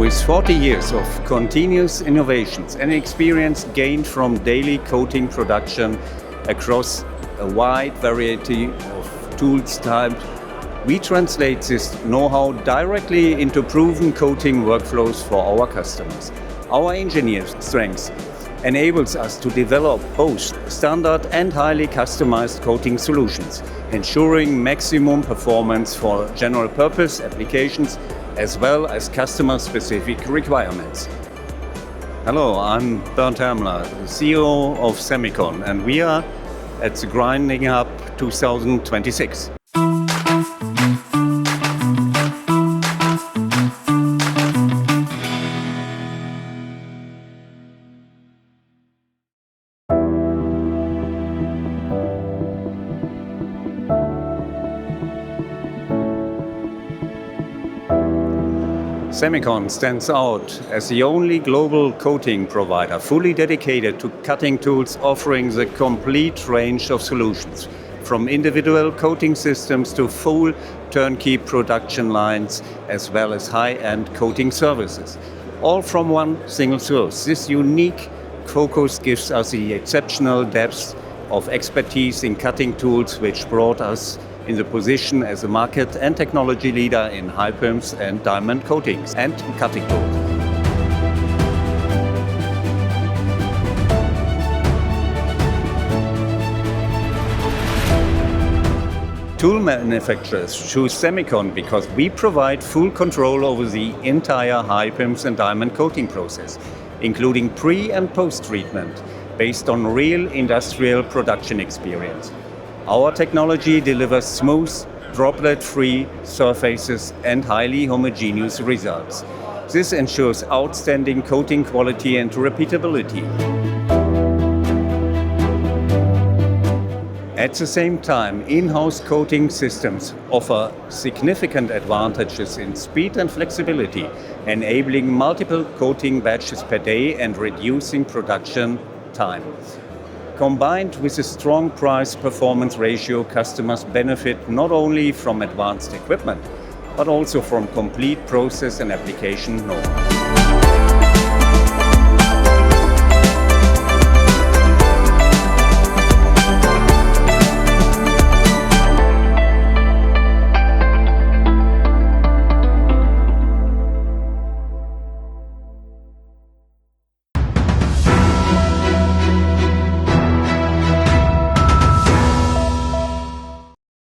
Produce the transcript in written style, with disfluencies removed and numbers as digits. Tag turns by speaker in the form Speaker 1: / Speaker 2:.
Speaker 1: With 40 years of continuous innovations and experience gained from daily coating production across a wide variety of tools types, we translate this know-how directly into proven coating workflows for our customers. Our engineers' strength enables us to develop both standard and highly customized coating solutions, ensuring maximum performance for general purpose applications as well as customer-specific requirements. Hello, I'm Bernd Hermeler, the CEO of CemeCon, and we are at the GrindingHub 2026. CemeCon stands out as the only global coating provider fully dedicated to cutting tools, offering the complete range of solutions, from individual coating systems to full turnkey production lines, as well as high-end coating services, all from one single source. This unique focus gives us the exceptional depth of expertise in cutting tools, which brought us in the position as a market and technology leader in HiPIMS and Diamond coatings and cutting tools. Tool manufacturers choose CemeCon because we provide full control over the entire HiPIMS and Diamond coating process, including pre- and post-treatment, based on real industrial production experience. Our technology delivers smooth, droplet-free surfaces and highly homogeneous results. This ensures outstanding coating quality and repeatability. At the same time, in-house coating systems offer significant advantages in speed and flexibility, enabling multiple coating batches per day and reducing production time. Combined with a strong price-performance ratio, customers benefit not only from advanced equipment, but also from complete process and application know-how.